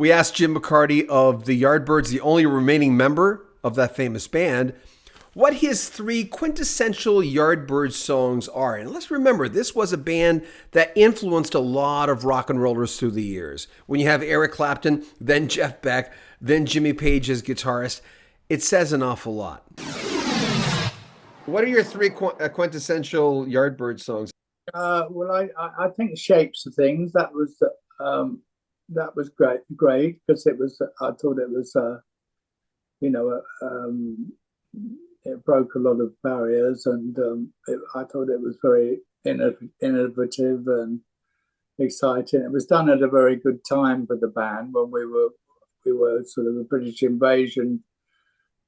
We asked Jim McCarty of the Yardbirds, the only remaining member of that famous band, what his three quintessential Yardbirds songs are. And let's remember, this was a band that influenced a lot of rock and rollers through the years. When you have Eric Clapton, then Jeff Beck, then Jimmy Page as guitarist, it says an awful lot. What are your three quintessential Yardbirds songs? Well, I think Shapes of Things, that was great because it was, I thought it was, you know, it broke a lot of barriers, and I thought it was very innovative and exciting. It was done at a very good time for the band when we were sort of a British invasion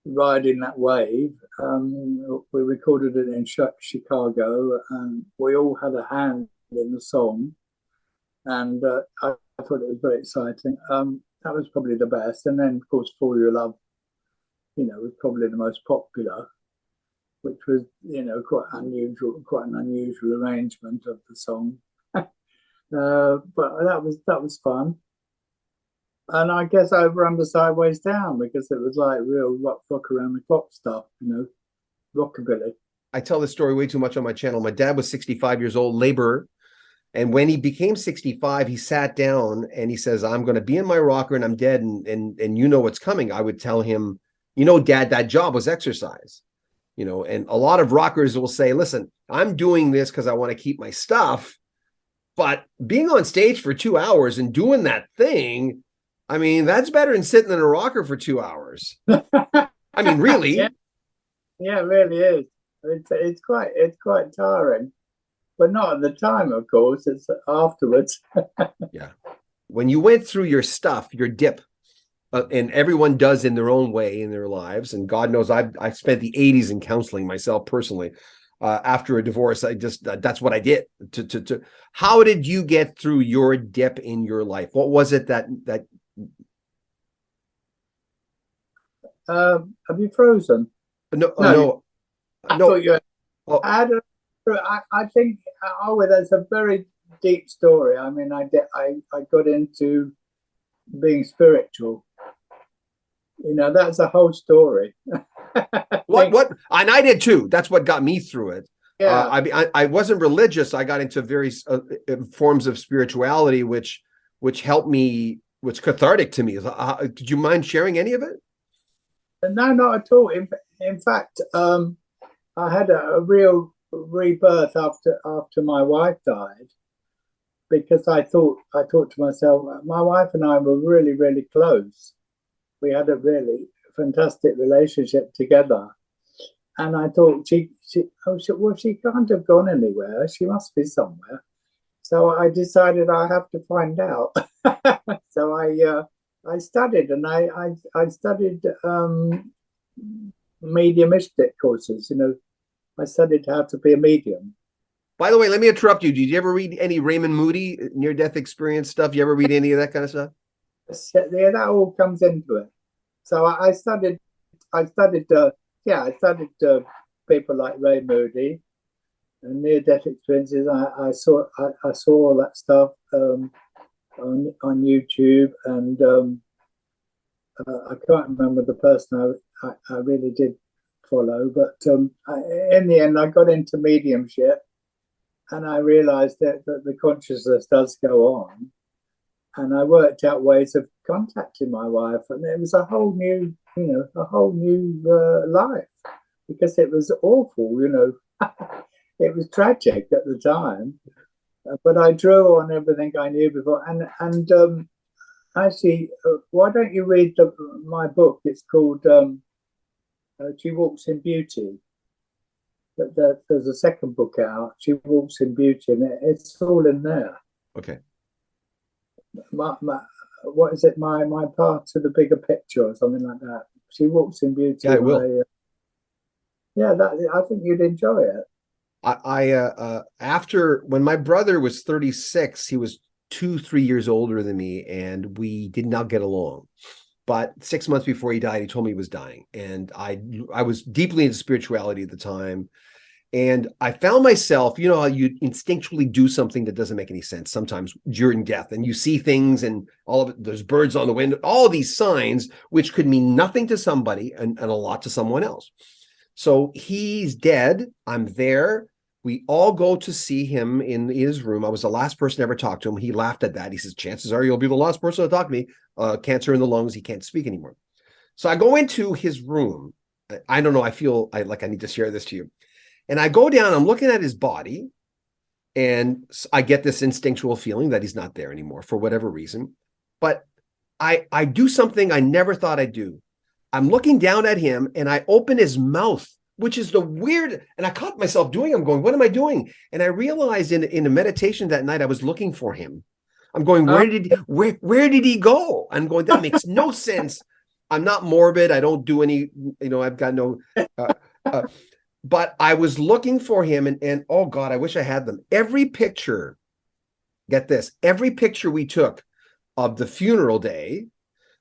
riding that wave. We recorded it in Chicago, and we all had a hand in the song, and I thought it was very exciting. That was probably the best, and then of course For Your Love, was probably the most popular, which was quite an unusual arrangement of the song. But that was fun. And I guess Over Under Sideways Down, because it was like real rock around the clock stuff, rockabilly. I tell this story way too much on my channel. My dad was 65 years old, laborer. And when he became 65, he sat down and he says, I'm going to be in my rocker and I'm dead. And you know what's coming. I would tell him, Dad, that job was exercise. And a lot of rockers will say, listen, I'm doing this because I want to keep my stuff. But being on stage for 2 hours and doing that thing, I mean, that's better than sitting in a rocker for 2 hours. I mean, really? Yeah, it really is. It's quite tiring, but not at the time, of course. It's afterwards. Yeah. When you went through your stuff, your dip, and everyone does in their own way in their lives, and God knows I spent the 80s in counseling myself personally. After a divorce, that's what I did. How did you get through your dip in your life? What was it that have you frozen? No. I thought you had. Oh. I think, that's a very deep story. I mean, I got into being spiritual. That's a whole story. What? And I did too. That's what got me through it. Yeah. I wasn't religious. I got into various forms of spirituality, which helped me, which cathartic to me. Did you mind sharing any of it? No, not at all. In fact, I had a real rebirth after my wife died, because I thought to myself, my wife and I were really, really close. We had a really fantastic relationship together, and I thought she can't have gone anywhere. She must be somewhere. So I decided I have to find out. So I studied, and I studied mediumistic courses. I studied how to be a medium. By the way, let me interrupt you. Did you ever read any Raymond Moody near-death experience stuff? You ever read any of that kind of stuff? Yeah, that all comes into it. So I studied people like Ray Moody and near-death experiences. I saw all that stuff on YouTube, and I can't remember the person I really did follow, but in the end I got into mediumship, and I realized that the consciousness does go on, and I worked out ways of contacting my wife, and it was a whole new life, because it was awful. It was tragic at the time, but I drew on everything I knew before. And actually, why don't you read my book? It's called She Walks in Beauty. There's a second book out, She Walks in Beauty, and it's all in there. Okay. What is it? My part to the bigger picture, or something like that. She Walks in Beauty. Yeah, I will. I think you'd enjoy it. After, when my brother was 36, he was 2-3 years older than me, and we did not get along. But 6 months before he died, he told me he was dying, and I was deeply into spirituality at the time, And I found myself, you know, how you instinctually do something that doesn't make any sense sometimes during death, and you see things and all of it, there's birds on the window, all these signs, which could mean nothing to somebody and a lot to someone else. So he's dead. I'm there. We all go to see him in his room. I was the last person to ever talk to him. He laughed at that. He says, chances are you'll be the last person to talk to me. Cancer in the lungs. He can't speak anymore. So I go into his room. I don't know. I feel like I need to share this to you. And I go down, I'm looking at his body, and I get this instinctual feeling that he's not there anymore for whatever reason. But I do something I never thought I'd do. I'm looking down at him and I open his mouth, which is the weird, and I caught myself doing, I'm going, what am I doing? And I realized in a meditation that night, I was looking for him. I'm going, where did he go? I'm going, that makes no sense. I'm not morbid. I don't do any, you know, I've got no, but I was looking for him, and oh God, I wish I had them. Every picture, get this, every picture we took of the funeral day,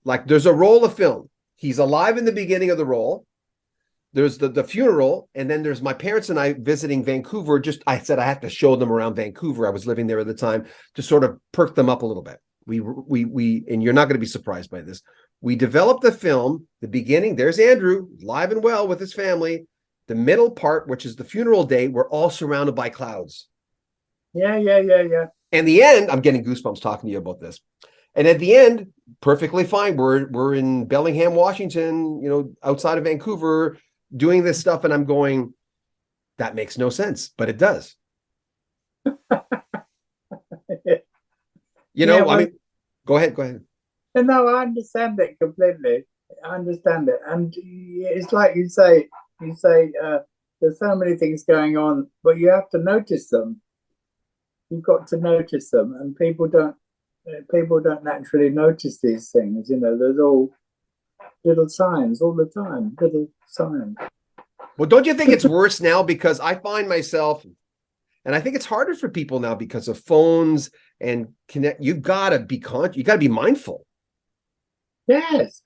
like there's a roll of film. He's alive in the beginning of the roll. There's the funeral, and then there's my parents and I visiting Vancouver. Just, I said I have to show them around Vancouver. I was living there at the time to sort of perk them up a little bit. We and you're not going to be surprised by this. We developed the film, the beginning, there's Andrew, live and well with his family. The middle part, which is the funeral day, we're all surrounded by clouds. Yeah. And the end, I'm getting goosebumps talking to you about this. And at the end, perfectly fine. We're in Bellingham, Washington, you know, outside of Vancouver, doing this stuff. And I'm going, that makes no sense, but it does. You know, yeah, well, I mean, go ahead. No, I understand it completely. I understand it. And it's like you say, there's so many things going on, but you have to notice them. You've got to notice them, and people don't naturally notice these things. You know, there's all little signs all the time, little signs. Well, don't you think it's worse now? Because I find myself, and I think it's harder for people now because of phones and connect. You gotta be you gotta be mindful. Yes.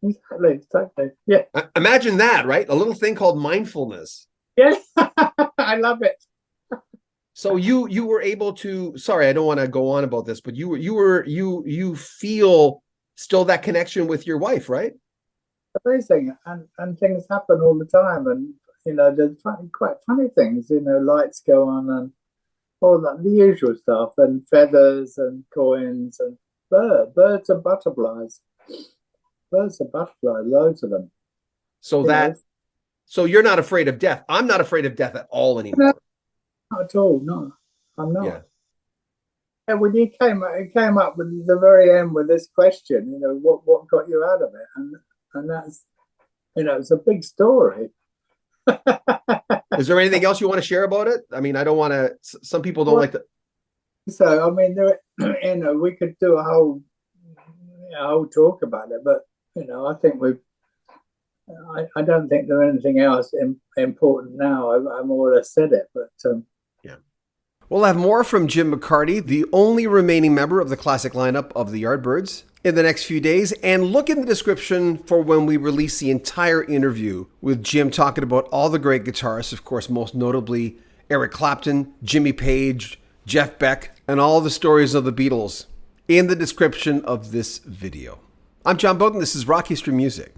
Exactly. Yeah. Imagine that, right? A little thing called mindfulness. Yeah. I love it. So you were able to, sorry, I don't want to go on about this, but you feel still that connection with your wife, right? Amazing. And things happen all the time, and you know, there's quite funny things, you know, lights go on and all that, the usual stuff, and feathers and coins and birds and butterflies. Birds and butterflies, loads of them. So so you're not afraid of death. I'm not afraid of death at all anymore. No, not at all. No, I'm not. Yeah. And when you came up with the very end with this question, you know, what got you out of it, and that's, you know, it's a big story. Is there anything else you want to share about it? I mean, I don't want to. Some people don't like to. So I mean, you know, we could do a whole talk about it, but you know, I think I don't think there's anything else important now. I more or less said it, but yeah. We'll have more from Jim McCarty, the only remaining member of the classic lineup of the Yardbirds, in the next few days. And look in the description for when we release the entire interview with Jim talking about all the great guitarists, of course, most notably Eric Clapton, Jimmy Page, Jeff Beck, and all the stories of the Beatles in the description of this video. I'm John Bowden. This is Rock History Music.